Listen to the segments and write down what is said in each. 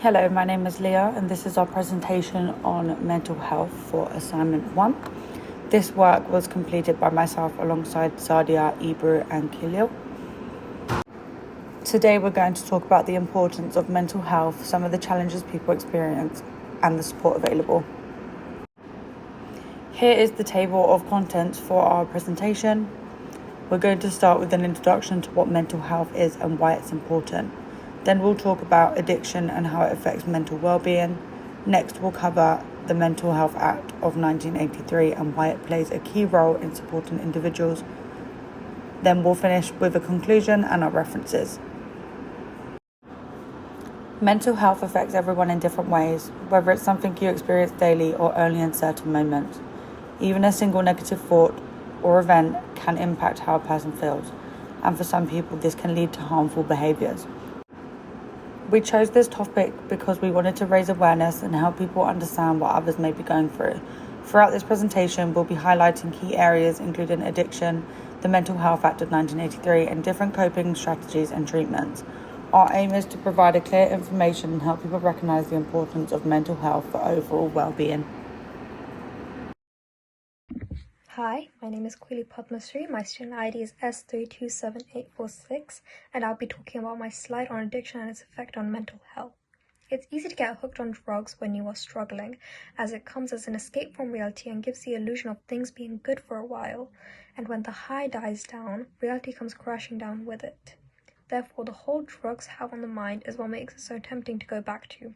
Hello, my name is Leah and this is our presentation on mental health for assignment 1. This work was completed by myself alongside Sadia, Ibru and Khalil. Today we're going to talk about the importance of mental health, some of the challenges people experience and the support available. Here is the table of contents for our presentation. We're going to start with an introduction to what mental health is and why it's important. Then we'll talk about addiction and how it affects mental well-being. Next, we'll cover the Mental Health Act of 1983 and why it plays a key role in supporting individuals. Then we'll finish with a conclusion and our references. Mental health affects everyone in different ways, whether it's something you experience daily or only in certain moments. Even a single negative thought or event can impact how a person feels, and for some people this can lead to harmful behaviours. We chose this topic because we wanted to raise awareness and help people understand what others may be going through. Throughout this presentation, we'll be highlighting key areas including addiction, the Mental Health Act of 1983, and different coping strategies and treatments. Our aim is to provide a clear information and help people recognise the importance of mental health for overall well-being. Hi, my name is Quili Padmasri. My student ID is S327846, and I'll be talking about my slide on addiction and its effect on mental health. It's easy to get hooked on drugs when you are struggling, as it comes as an escape from reality and gives the illusion of things being good for a while. And when the high dies down, reality comes crashing down with it. Therefore, the hold drugs have on the mind is what makes it so tempting to go back to.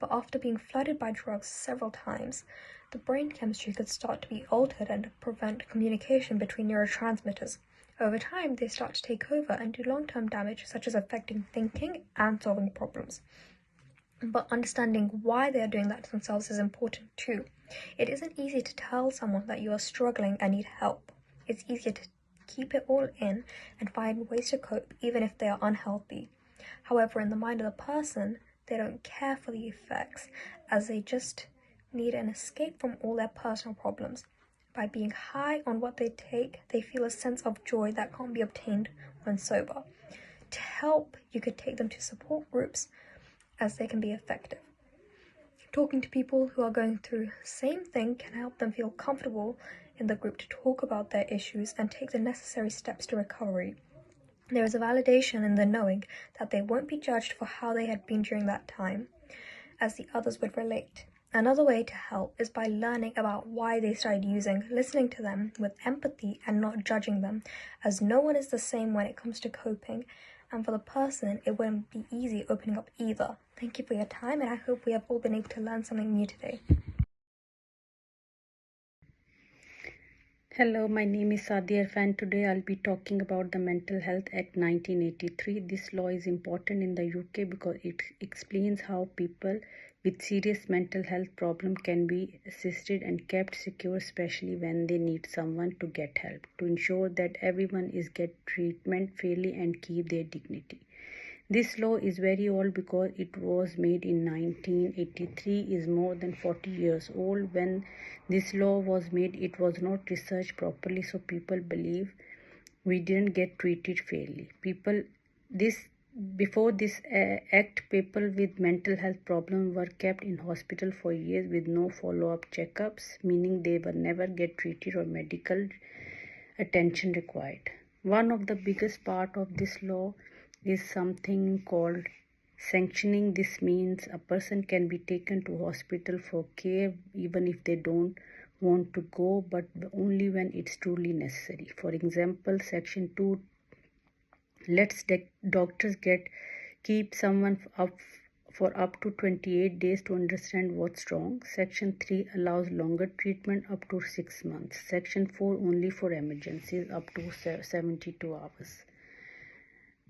But after being flooded by drugs several times, the brain chemistry could start to be altered and prevent communication between neurotransmitters. Over time, they start to take over and do long-term damage, such as affecting thinking and solving problems. But understanding why they are doing that to themselves is important too. It isn't easy to tell someone that you are struggling and need help. It's easier to keep it all in and find ways to cope, even if they are unhealthy. However, in the mind of the person, they don't care for the effects, as they just need an escape from all their personal problems. By being high on what they take, they feel a sense of joy that can't be obtained when sober. To help, you could take them to support groups, as they can be effective. Talking to people who are going through the same thing can help them feel comfortable in the group to talk about their issues and take the necessary steps to recovery. There is a validation in the knowing that they won't be judged for how they had been during that time, as the others would relate. Another way to help is by learning about why they started using, listening to them with empathy and not judging them, as no one is the same when it comes to coping, and for the person, it wouldn't be easy opening up either. Thank you for your time, and I hope we have all been able to learn something new today. Hello, my name is Sadia and today I'll be talking about the Mental Health Act 1983. This law is important in the UK because it explains how people with serious mental health problem can be assisted and kept secure, especially when they need someone to get help, to ensure that everyone is get treatment fairly and keep their dignity. This law is very old because it was made in 1983, is more than 40 years old. When this law was made, it was not researched properly, so people believe we didn't get treated fairly. Before this act, people with mental health problems were kept in hospital for years with no follow-up checkups, meaning they were never get treated or medical attention required. One of the biggest part of this law is something called sanctioning. This means a person can be taken to hospital for care even if they don't want to go, but only when it's truly necessary. For example, Section 2 lets doctors keep someone up for up to 28 days to understand what's wrong. Section 3 allows longer treatment up to 6 months. Section 4 only for emergencies up to 72 hours.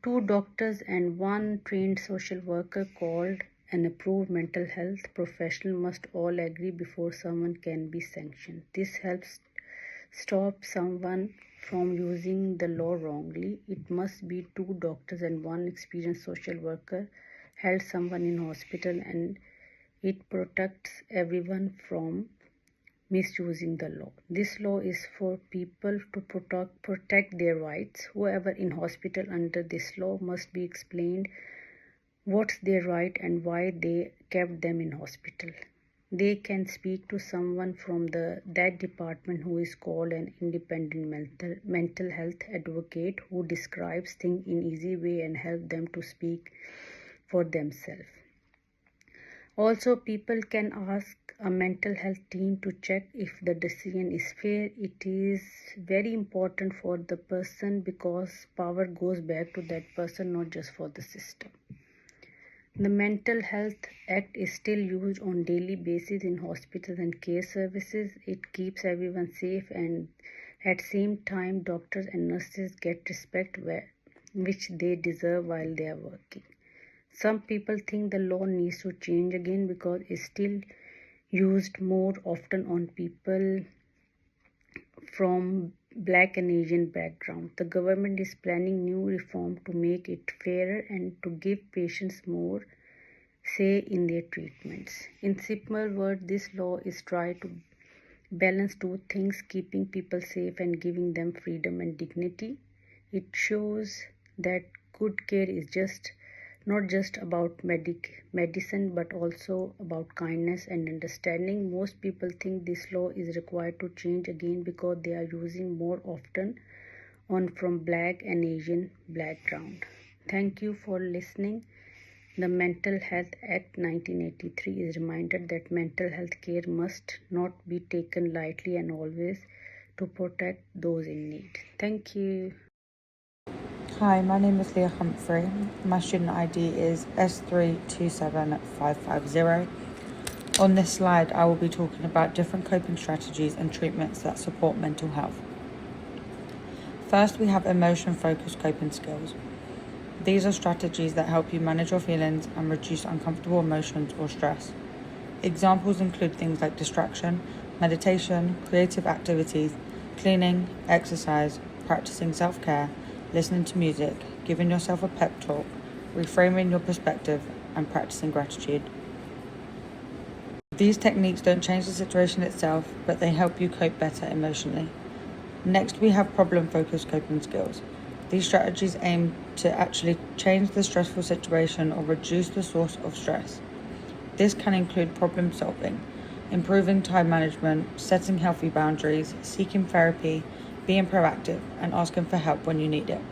2 doctors and 1 trained social worker called an approved mental health professional must all agree before someone can be sanctioned. This helps stop someone from using the law wrongly. It must be 2 doctors and 1 experienced social worker held someone in hospital, and it protects everyone from misusing the law. This law is for people to protect their rights. Whoever in hospital under this law must be explained what's their right and why they kept them in hospital. They can speak to someone from that department who is called an independent mental health advocate, who describes things in easy way and help them to speak for themselves. Also, people can ask a mental health team to check if the decision is fair. It is very important for the person because power goes back to that person, not just for the system. The Mental Health Act is still used on daily basis in hospitals and care services. It keeps everyone safe, and at the same time doctors and nurses get respect which they deserve while they are working. Some people think the law needs to change again because it's still used more often on people from Black and Asian background. The government is planning new reform to make it fairer and to give patients more say in their treatments. In simple words, this law is trying to balance two things: keeping people safe and giving them freedom and dignity. It shows that good care is not just about medicine, but also about kindness and understanding. Most people think this law is required to change again because they are using more often on from Black and Asian background. Thank you for listening. The Mental Health Act 1983 is a reminder that mental health care must not be taken lightly and always to protect those in need. Thank you. Hi, my name is Leah Humphrey. My student ID is S327550. On this slide, I will be talking about different coping strategies and treatments that support mental health. First, we have emotion-focused coping skills. These are strategies that help you manage your feelings and reduce uncomfortable emotions or stress. Examples include things like distraction, meditation, creative activities, cleaning, exercise, practicing self-care, listening to music, giving yourself a pep talk, reframing your perspective, and practicing gratitude. These techniques don't change the situation itself, but they help you cope better emotionally. Next, we have problem-focused coping skills. These strategies aim to actually change the stressful situation or reduce the source of stress. This can include problem solving, improving time management, setting healthy boundaries, seeking therapy, being proactive, and asking for help when you need it.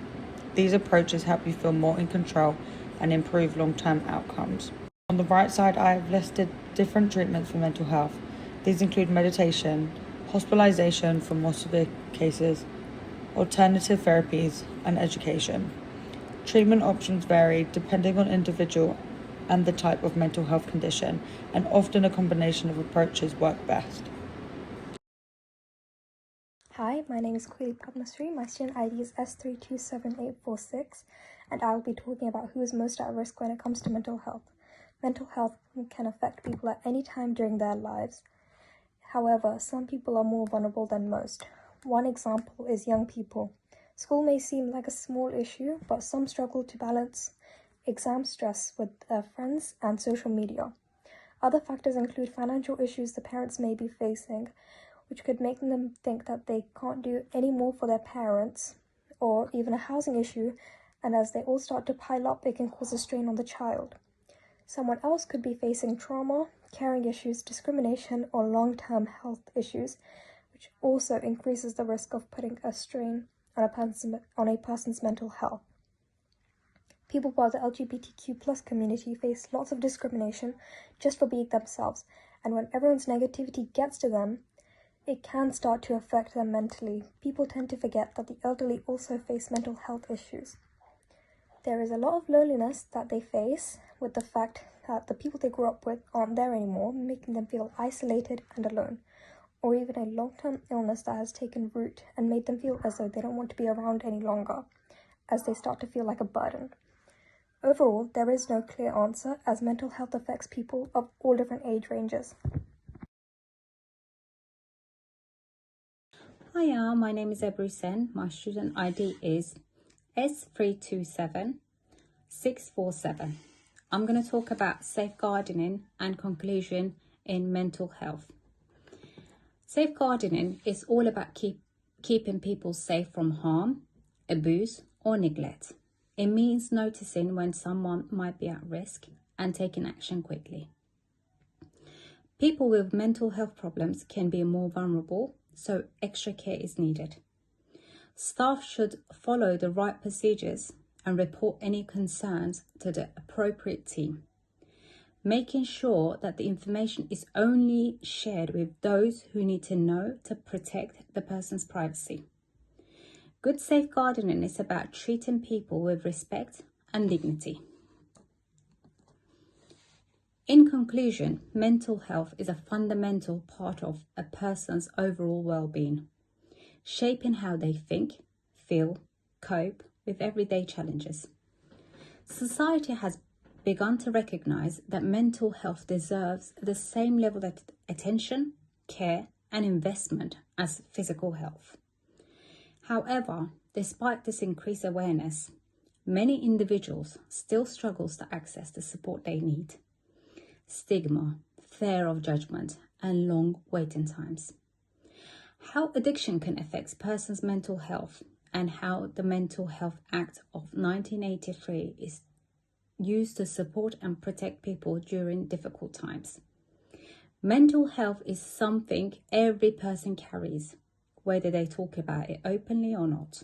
These approaches help you feel more in control and improve long-term outcomes. On the right side, I have listed different treatments for mental health. These include meditation, hospitalization for more severe cases, alternative therapies, and education. Treatment options vary depending on individual and the type of mental health condition, and often a combination of approaches work best. Hi, my name is Quili Padmasree. My student ID is S327846, and I will be talking about who is most at risk when it comes to mental health. Mental health can affect people at any time during their lives. However, some people are more vulnerable than most. One example is young people. School may seem like a small issue, but some struggle to balance exam stress with their friends and social media. Other factors include financial issues the parents may be facing, which could make them think that they can't do any more for their parents, or even a housing issue, and as they all start to pile up, it can cause a strain on the child. Someone else could be facing trauma, caring issues, discrimination, or long-term health issues, which also increases the risk of putting a strain on a person's mental health. People from the LGBTQ+ community face lots of discrimination just for being themselves, and when everyone's negativity gets to them, it can start to affect them mentally. People tend to forget that the elderly also face mental health issues. There is a lot of loneliness that they face with the fact that the people they grew up with aren't there anymore, making them feel isolated and alone, or even a long-term illness that has taken root and made them feel as though they don't want to be around any longer, as they start to feel like a burden. Overall, there is no clear answer, as mental health affects people of all different age ranges. Hiya, my name is Ebru Sen. My student ID is S327647. I'm going to talk about safeguarding and conclusion in mental health. Safeguarding is all about keeping people safe from harm, abuse, or neglect. It means noticing when someone might be at risk and taking action quickly. People with mental health problems can be more vulnerable, so extra care is needed. Staff should follow the right procedures and report any concerns to the appropriate team, making sure that the information is only shared with those who need to know to protect the person's privacy. Good safeguarding is about treating people with respect and dignity. In conclusion, mental health is a fundamental part of a person's overall well-being, shaping how they think, feel, cope with everyday challenges. Society has begun to recognize that mental health deserves the same level of attention, care, and investment as physical health. However, despite this increased awareness, many individuals still struggle to access the support they need. Stigma, fear of judgment, and long waiting times. How addiction can affect a person's mental health and how the Mental Health Act of 1983 is used to support and protect people during difficult times. Mental health is something every person carries, whether they talk about it openly or not.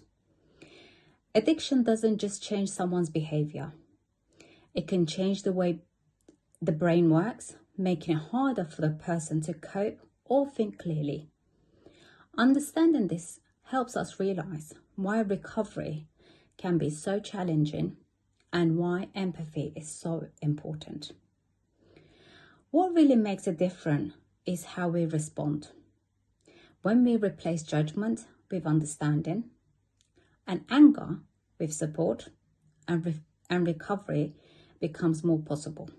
Addiction doesn't just change someone's behavior. It can change the way the brain works, making it harder for the person to cope or think clearly. Understanding this helps us realize why recovery can be so challenging and why empathy is so important. What really makes a difference is how we respond. When we replace judgment with understanding and anger with support, and recovery becomes more possible.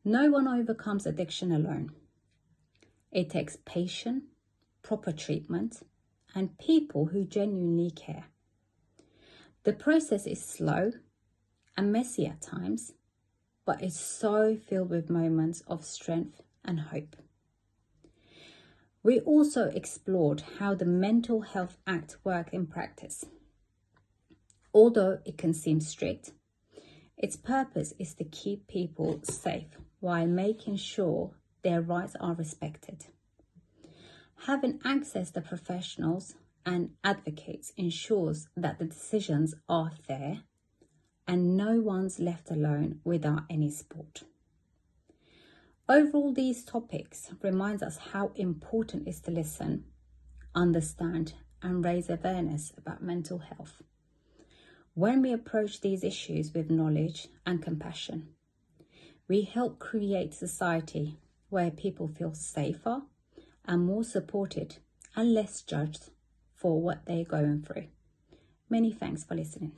No one overcomes addiction alone. It takes patience, proper treatment, and people who genuinely care. The process is slow and messy at times, but it's so filled with moments of strength and hope. We also explored how the Mental Health Act works in practice. Although it can seem strict, its purpose is to keep people safe while making sure their rights are respected. Having access to professionals and advocates ensures that the decisions are fair and no one's left alone without any support. Overall, these topics remind us how important it is to listen, understand, and raise awareness about mental health. When we approach these issues with knowledge and compassion, we help create a society where people feel safer and more supported and less judged for what they're going through. Many thanks for listening.